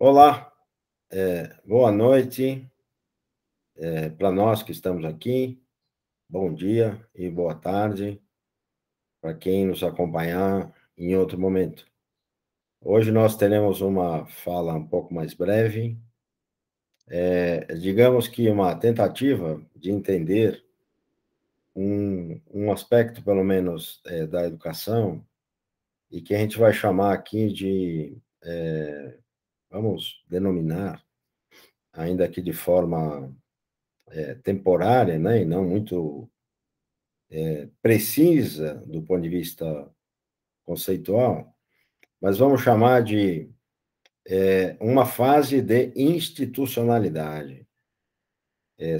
Olá, boa noite, para nós que estamos aqui, bom dia e boa tarde para quem nos acompanhar em outro momento. Hoje nós teremos uma fala um pouco mais breve, digamos que uma tentativa de entender um aspecto, pelo menos, da educação, e que a gente vai chamar aqui de, vamos denominar, ainda que de forma temporária, né, e não muito precisa do ponto de vista conceitual, mas vamos chamar de uma fase de institucionalidade,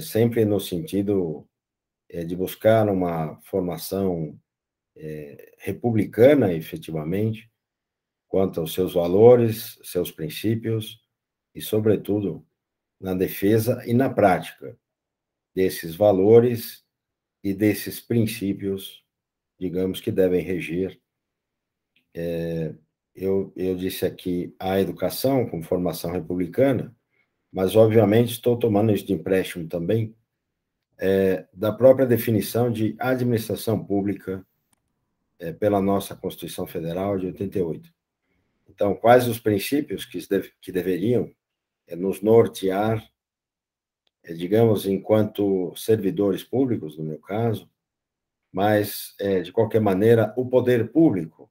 sempre no sentido de buscar uma formação republicana, efetivamente, quanto aos seus valores, seus princípios e, sobretudo, na defesa e na prática desses valores e desses princípios, digamos, que devem reger. Eu disse aqui a educação com formação republicana, mas, obviamente, estou tomando isso de empréstimo também da própria definição de administração pública pela nossa Constituição Federal de 88. Então, quais os princípios que deveriam nos nortear, digamos, enquanto servidores públicos, no meu caso, mas, de qualquer maneira, o poder público,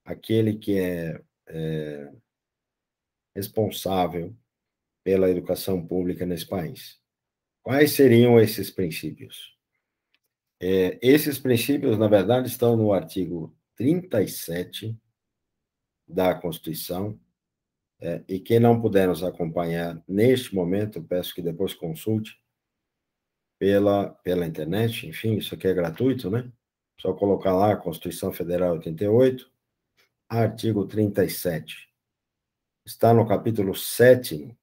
aquele que é responsável pela educação pública nesse país. Quais seriam esses princípios? Esses princípios, na verdade, estão no artigo 37 da Constituição, e quem não puder nos acompanhar neste momento, peço que depois consulte pela internet, enfim, isso aqui é gratuito, né? Só colocar lá Constituição Federal 88, artigo 37. Está no capítulo 7º,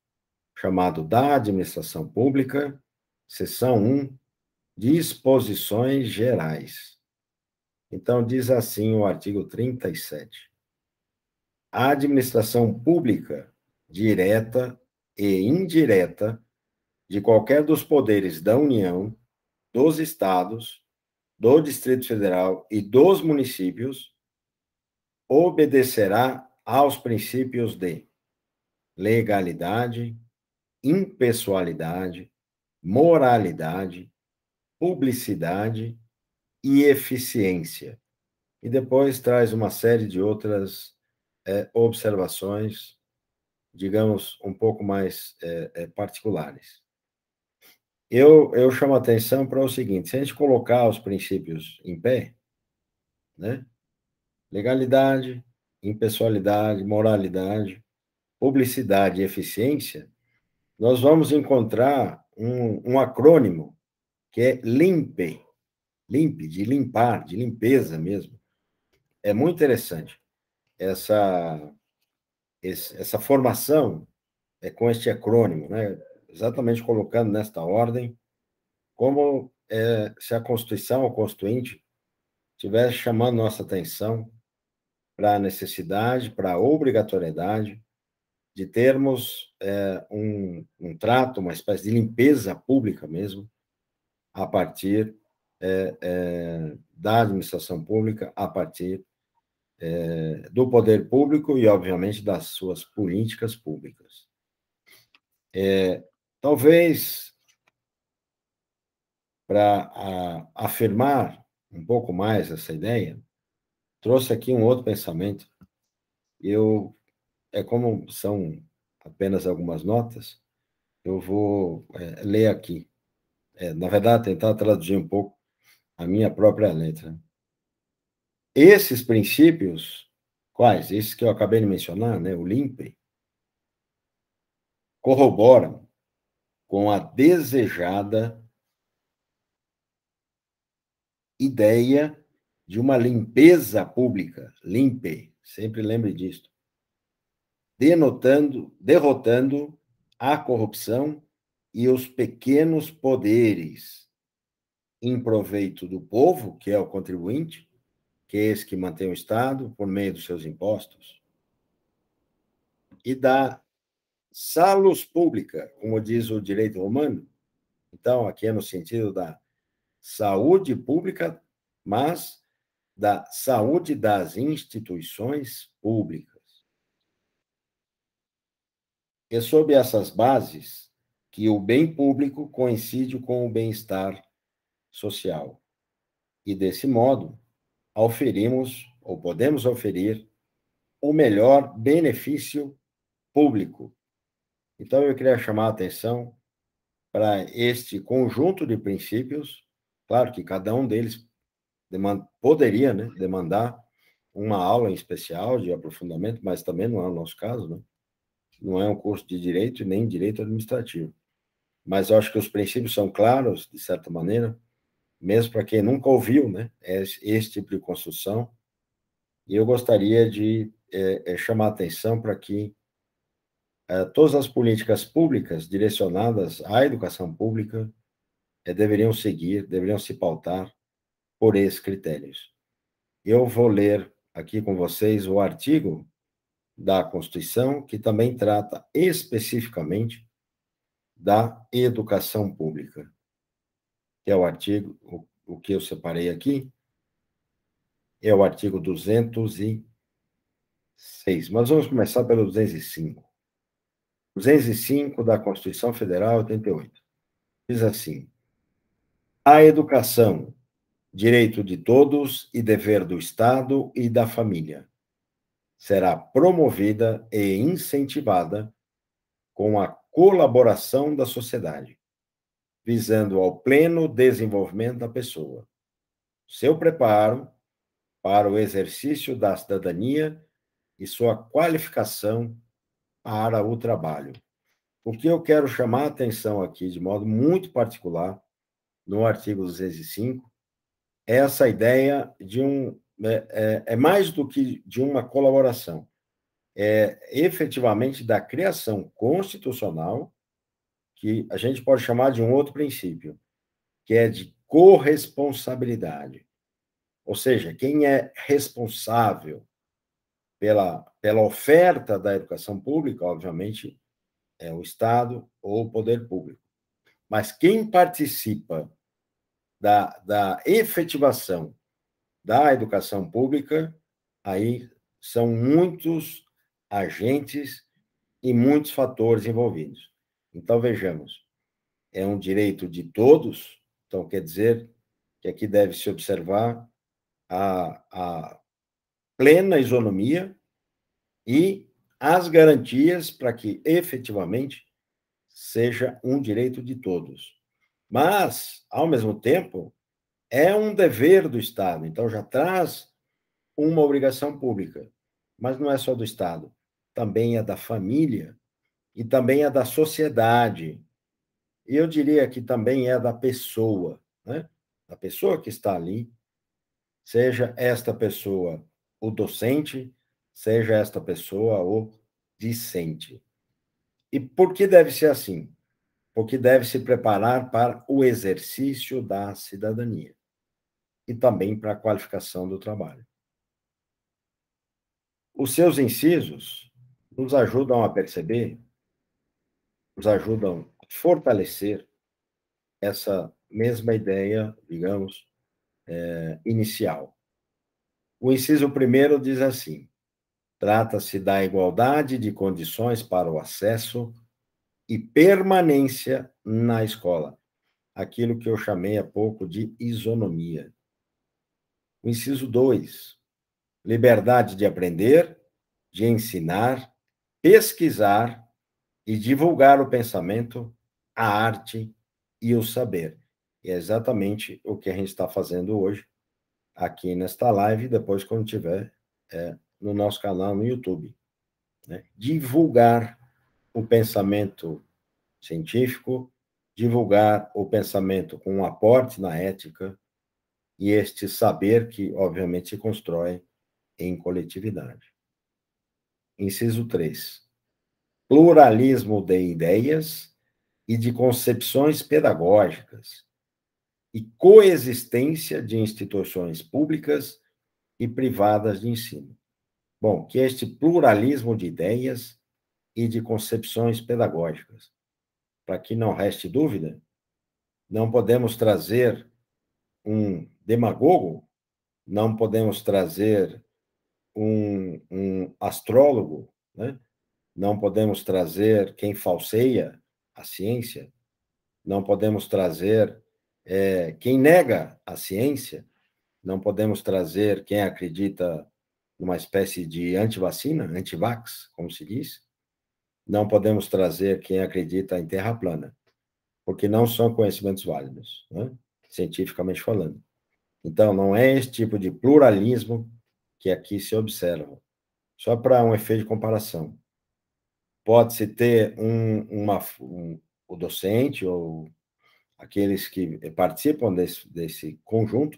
chamado da Administração Pública, seção 1, disposições gerais. Então, diz assim o artigo 37. A administração pública, direta e indireta, de qualquer dos poderes da União, dos Estados, do Distrito Federal e dos municípios, obedecerá aos princípios de legalidade, impessoalidade, moralidade, publicidade e eficiência. E depois traz uma série de outras observações, digamos, um pouco mais particulares. Eu chamo a atenção para o seguinte: se a gente colocar os princípios em pé, né? Legalidade, impessoalidade, moralidade, publicidade e eficiência, nós vamos encontrar um acrônimo que é LIMPE, LIMPE, de limpar, de limpeza mesmo. É muito interessante essa formação com este acrônimo, né? Exatamente colocando nesta ordem, como se a Constituição, o Constituinte, estivesse chamando nossa atenção para a necessidade, para a obrigatoriedade de termos um trato, uma espécie de limpeza pública mesmo, a partir da administração pública, a partir do poder público e, obviamente, das suas políticas públicas. Talvez, para afirmar um pouco mais essa ideia, trouxe aqui um outro pensamento. Como são apenas algumas notas, eu vou ler aqui. Na verdade, tentar traduzir um pouco a minha própria letra. Esses princípios, quais? Esses que eu acabei de mencionar, né, o LIMPE, corroboram com a desejada ideia de uma limpeza pública, LIMPE, sempre lembre disso, derrotando a corrupção e os pequenos poderes em proveito do povo, que é o contribuinte, que é esse que mantém o Estado por meio dos seus impostos, e da salus pública, como diz o direito romano. Então, aqui é no sentido da saúde pública, mas da saúde das instituições públicas. É sob essas bases que o bem público coincide com o bem-estar social. E, desse modo, oferimos, ou podemos oferir, o melhor benefício público. Então, eu queria chamar a atenção para este conjunto de princípios. Claro que cada um deles poderia, né, demandar uma aula em especial de aprofundamento, mas também não é o nosso caso, né? Não é um curso de direito e nem direito administrativo. Mas eu acho que os princípios são claros, de certa maneira, mesmo para quem nunca ouviu, né, esse tipo de construção. E eu gostaria de chamar a atenção para que todas as políticas públicas direcionadas à educação pública deveriam se pautar por esses critérios. Eu vou ler aqui com vocês o artigo da Constituição, que também trata especificamente da educação pública, que é o artigo, o que eu separei aqui, é o artigo 206. Mas vamos começar pelo 205. 205 da Constituição Federal, 88. Diz assim: a educação, direito de todos e dever do Estado e da família, será promovida e incentivada com a colaboração da sociedade, visando ao pleno desenvolvimento da pessoa, seu preparo para o exercício da cidadania e sua qualificação para o trabalho. O que eu quero chamar a atenção aqui, de modo muito particular, no artigo 205, é essa ideia de é mais do que de uma colaboração, é efetivamente da criação constitucional, que a gente pode chamar de um outro princípio, que é de corresponsabilidade. Ou seja, quem é responsável pela oferta da educação pública, obviamente, é o Estado ou o poder público. Mas quem participa da efetivação da educação pública, aí são muitos agentes e muitos fatores envolvidos. Então, vejamos, é um direito de todos, então quer dizer que aqui deve se observar a plena isonomia e as garantias para que efetivamente seja um direito de todos. Mas, ao mesmo tempo, é um dever do Estado, então já traz uma obrigação pública. Mas não é só do Estado, também é da família e também é da sociedade. E eu diria que também é da pessoa, né? Da pessoa que está ali, seja esta pessoa o docente, seja esta pessoa o discente. E por que deve ser assim? Porque deve se preparar para o exercício da cidadania e também para a qualificação do trabalho. Os seus incisos nos ajudam a perceber, nos ajudam a fortalecer essa mesma ideia, digamos, inicial. O inciso primeiro diz assim: trata-se da igualdade de condições para o acesso e permanência na escola, aquilo que eu chamei há pouco de isonomia. O inciso 2, liberdade de aprender, de ensinar, pesquisar e divulgar o pensamento, a arte e o saber. E é exatamente o que a gente está fazendo hoje, aqui nesta live, depois quando tiver no nosso canal no YouTube. Né? Divulgar o pensamento científico, divulgar o pensamento com um aporte na ética e este saber que, obviamente, se constrói em coletividade. Inciso 3. Pluralismo de ideias e de concepções pedagógicas e coexistência de instituições públicas e privadas de ensino. Bom, que este pluralismo de ideias e de concepções pedagógicas. Para que não reste dúvida, não podemos trazer um demagogo, não podemos trazer um astrólogo, né? Não podemos trazer quem falseia a ciência, não podemos trazer quem nega a ciência, não podemos trazer quem acredita numa espécie de antivacina, antivax, como se diz, não podemos trazer quem acredita em terra plana, porque não são conhecimentos válidos, né? Cientificamente falando. Então, não é esse tipo de pluralismo que aqui se observa. Só para um efeito de comparação. Pode-se ter o docente ou aqueles que participam desse conjunto,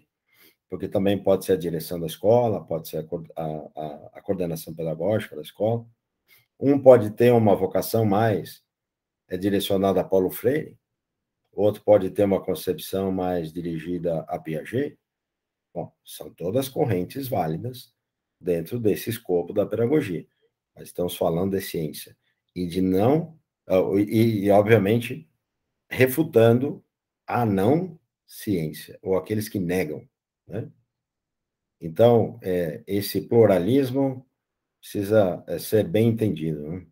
porque também pode ser a direção da escola, pode ser a coordenação pedagógica da escola. Um pode ter uma vocação mais direcionada a Paulo Freire, outro pode ter uma concepção mais dirigida a Piaget. Bom, são todas correntes válidas dentro desse escopo da pedagogia. Nós estamos falando de ciência e de não, obviamente, refutando a não ciência, ou aqueles que negam, né? Então, esse pluralismo precisa ser bem entendido, né?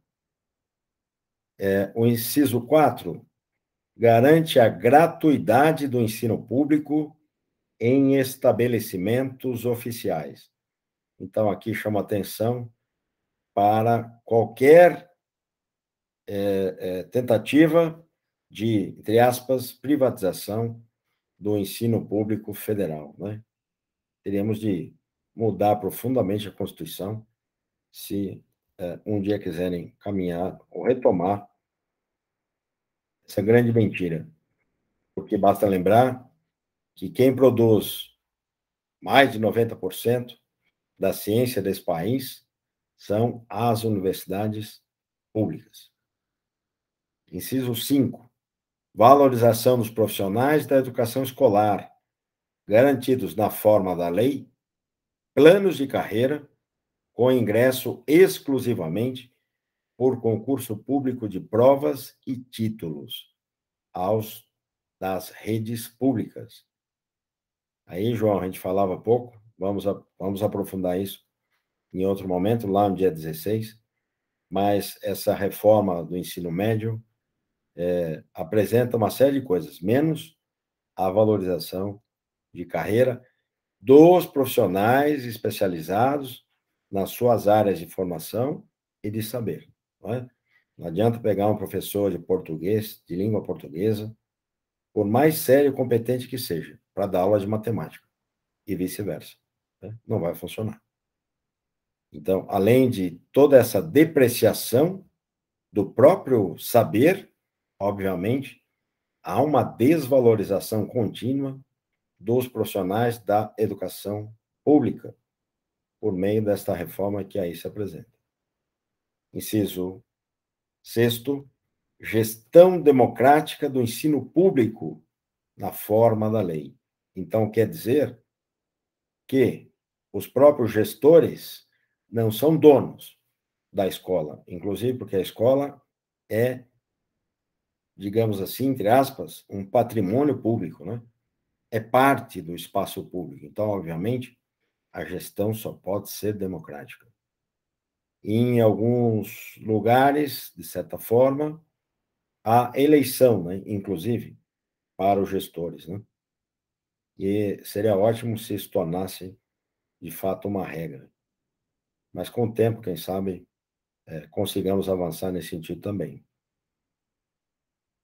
O inciso 4 garante a gratuidade do ensino público em estabelecimentos oficiais. Então, aqui chama atenção para qualquer tentativa de, entre aspas, privatização do ensino público federal, né? Teríamos de mudar profundamente a Constituição se um dia quiserem caminhar ou retomar essa grande mentira. Porque basta lembrar que quem produz mais de 90% da ciência desse país são as universidades públicas. Inciso 5. Valorização dos profissionais da educação escolar, garantidos na forma da lei, planos de carreira, com ingresso exclusivamente por concurso público de provas e títulos das redes públicas. Aí, João, a gente falava pouco, vamos aprofundar isso em outro momento, lá no dia 16, mas essa reforma do ensino médio apresenta uma série de coisas, menos a valorização de carreira dos profissionais especializados nas suas áreas de formação e de saber. Não é? Não adianta pegar um professor de português, de língua portuguesa, por mais sério e competente que seja, para dar aula de matemática, e vice-versa. Né? Não vai funcionar. Então, além de toda essa depreciação do próprio saber, obviamente, há uma desvalorização contínua dos profissionais da educação pública, por meio desta reforma que aí se apresenta. Inciso 6º, gestão democrática do ensino público na forma da lei. Então, quer dizer que os próprios gestores não são donos da escola, inclusive porque a escola é, digamos assim, entre aspas, um patrimônio público, né? É parte do espaço público. Então, obviamente, a gestão só pode ser democrática. Em alguns lugares, de certa forma, há eleição, né? Inclusive, para os gestores, né? E seria ótimo se isso tornasse, de fato, uma regra. Mas, com o tempo, quem sabe, consigamos avançar nesse sentido também.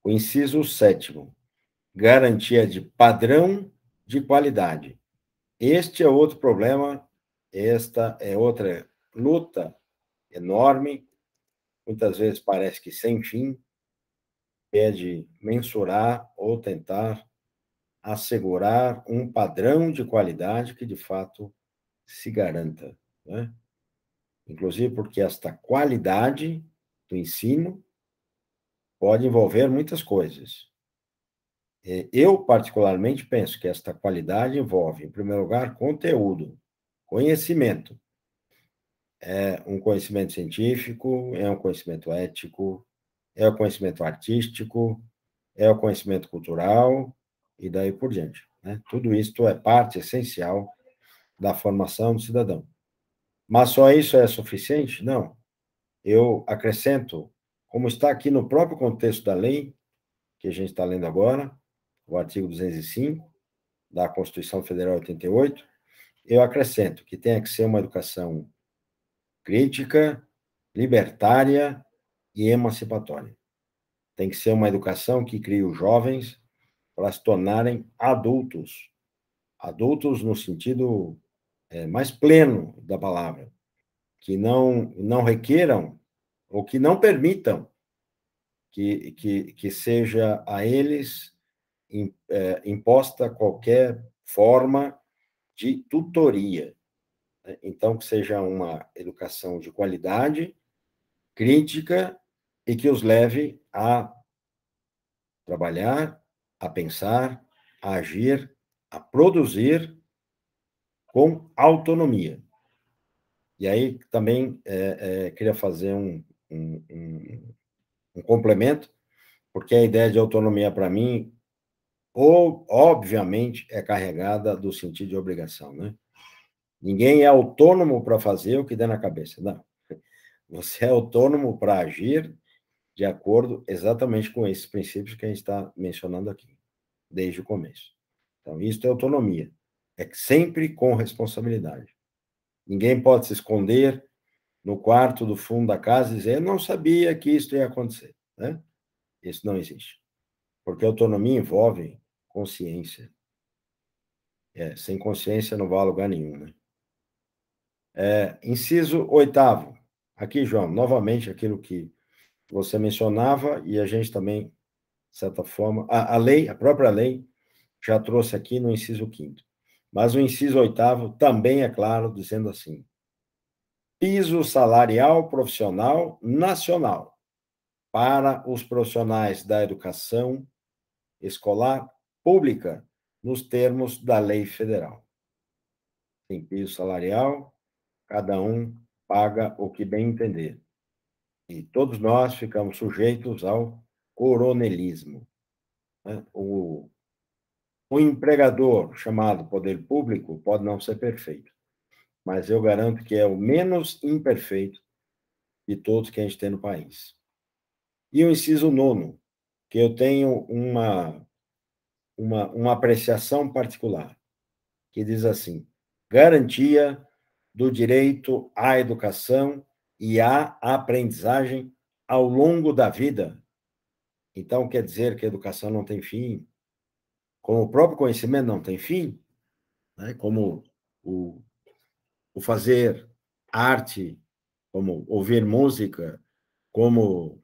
O inciso 7º, garantia de padrão de qualidade. Este é outro problema, esta é outra luta enorme, muitas vezes parece que sem fim, que é de mensurar ou tentar assegurar um padrão de qualidade que, de fato, se garanta, né? Inclusive porque esta qualidade do ensino pode envolver muitas coisas. Eu, particularmente, penso que esta qualidade envolve, em primeiro lugar, conteúdo, conhecimento. É um conhecimento científico, é um conhecimento ético, é o conhecimento artístico, é o conhecimento cultural e daí por diante, né? Tudo isso é parte essencial da formação do cidadão. Mas só isso é suficiente? Não. Eu acrescento, como está aqui no próprio contexto da lei, que a gente está lendo agora, o artigo 205 da Constituição Federal 88, eu acrescento que tem que ser uma educação crítica, libertária e emancipatória. Tem que ser uma educação que crie os jovens para se tornarem adultos. Adultos no sentido mais pleno da palavra, que não requeram ou que não permitam que seja a eles imposta qualquer forma de tutoria. Então, que seja uma educação de qualidade, crítica, e que os leve a trabalhar, a pensar, a agir, a produzir com autonomia. E aí também queria fazer um complemento, porque a ideia de autonomia, para mim, obviamente, é carregada do sentido de obrigação, né? Ninguém é autônomo para fazer o que der na cabeça, não. Você é autônomo para agir de acordo exatamente com esses princípios que a gente está mencionando aqui, desde o começo. Então, isso é autonomia. É sempre com responsabilidade. Ninguém pode se esconder no quarto do fundo da casa e dizer, eu não sabia que isso ia acontecer, né? Isso não existe. Porque autonomia envolve consciência. Sem consciência não vai a lugar nenhum, né? Inciso 8º. Aqui, João, novamente aquilo que você mencionava e a gente também, de certa forma, a própria lei já trouxe aqui no inciso 5º. Mas o inciso 8º também é claro, dizendo assim: piso salarial profissional nacional para os profissionais da educação escolar pública, nos termos da lei federal. Tem piso salarial, cada um paga o que bem entender. E todos nós ficamos sujeitos ao coronelismo, né? O empregador chamado poder público pode não ser perfeito, mas eu garanto que é o menos imperfeito de todos que a gente tem no país. E o inciso 9º, que eu tenho uma apreciação particular, que diz assim: garantia do direito à educação e à aprendizagem ao longo da vida. Então, quer dizer que a educação não tem fim, como o próprio conhecimento não tem fim, né? Como o fazer arte, como ouvir música, como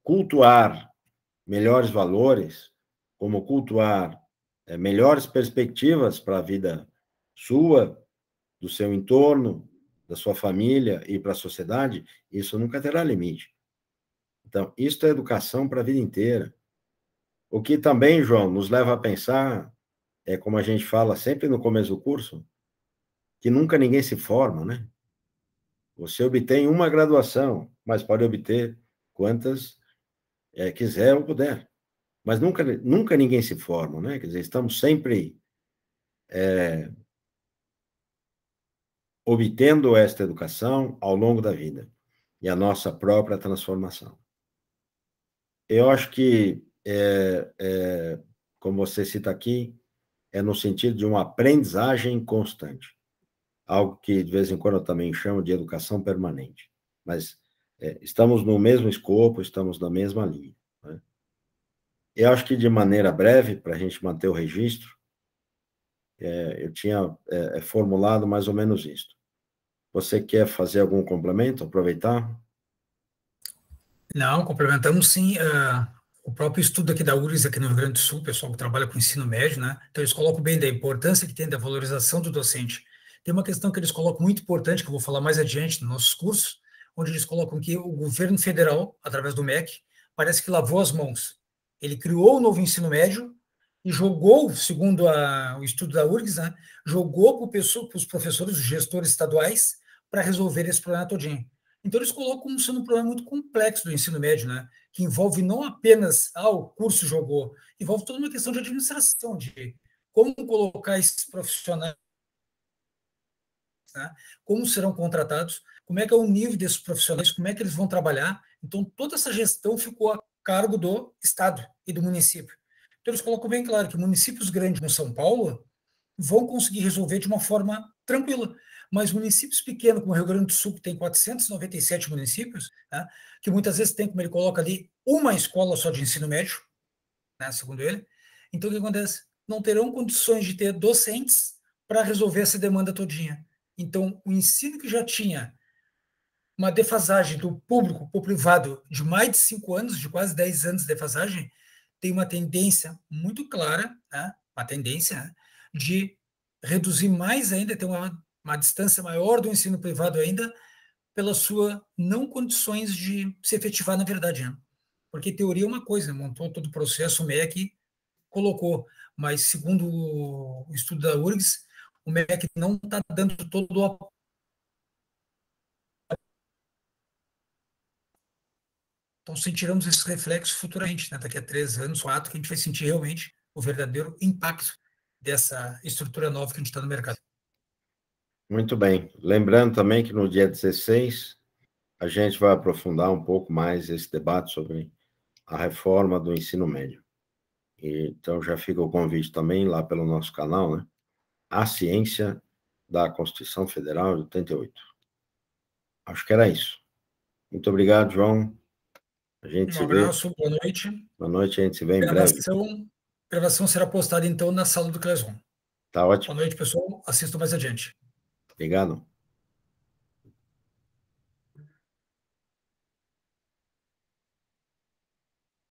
cultuar melhores valores, como cultuar melhores perspectivas para a vida sua, do seu entorno, da sua família e para a sociedade, isso nunca terá limite. Então, isso é educação para a vida inteira. O que também, João, nos leva a pensar, como a gente fala sempre no começo do curso, que nunca ninguém se forma, né? Você obtém uma graduação, mas pode obter quantas quiser ou puder. Mas nunca ninguém se forma, né? Quer dizer, estamos sempre obtendo esta educação ao longo da vida e a nossa própria transformação. Eu acho que, como você cita aqui, é no sentido de uma aprendizagem constante, algo que de vez em quando eu também chamo de educação permanente. Mas estamos no mesmo escopo, estamos na mesma linha, né? Eu acho que, de maneira breve, para a gente manter o registro, eu tinha formulado mais ou menos isso. Você quer fazer algum complemento, aproveitar? Não, complementamos sim. O próprio estudo aqui da URGS, aqui no Rio Grande do Sul, o pessoal que trabalha com ensino médio, né? Então, eles colocam bem da importância que tem da valorização do docente. Tem uma questão que eles colocam muito importante, que eu vou falar mais adiante nos nossos cursos, onde eles colocam que o governo federal, através do MEC, parece que lavou as mãos. Ele criou o novo ensino médio e jogou, segundo o estudo da URGS, né? Jogou para os professores, os gestores estaduais, para resolver esse problema todinho. Então, eles colocam como sendo um problema muito complexo do ensino médio, né? Que envolve não apenas o curso jogou, envolve toda uma questão de administração, de como colocar esses profissionais, né? Como serão contratados, como é que é o nível desses profissionais, como é que eles vão trabalhar. Então, toda essa gestão ficou a cargo do Estado e do município. Então, eles colocam bem claro que municípios grandes como São Paulo vão conseguir resolver de uma forma tranquila, mas municípios pequenos, como o Rio Grande do Sul, que tem 497 municípios, né, que muitas vezes tem, como ele coloca ali, uma escola só de ensino médio, né, segundo ele. Então, o que acontece? Não terão condições de ter docentes para resolver essa demanda todinha. Então, o ensino que já tinha uma defasagem do público para o privado de mais de 5 anos, de quase 10 anos de defasagem, tem uma tendência muito clara, né, uma tendência, né, de reduzir mais ainda, ter uma distância maior do ensino privado ainda, pela sua não condições de se efetivar na verdade. Né? Porque teoria é uma coisa, montou todo o processo, o MEC colocou, mas segundo o estudo da URGS, o MEC não está dando todo o apoio. Então, sentiremos esses reflexos futuramente, né? Daqui a 3 anos, 4, que a gente vai sentir realmente o verdadeiro impacto dessa estrutura nova que a gente está no mercado. Muito bem. Lembrando também que no dia 16, a gente vai aprofundar um pouco mais esse debate sobre a reforma do ensino médio. Então, já fica o convite também lá pelo nosso canal, né? A Ciência da Constituição Federal de 88. Acho que era isso. Muito obrigado, João. A gente se vê. Abraço, boa noite. Boa noite, a gente se vê em breve. Gravação será postada, então, na sala do Classroom. Tá ótimo. Boa noite, pessoal. Assisto mais adiante. Obrigado.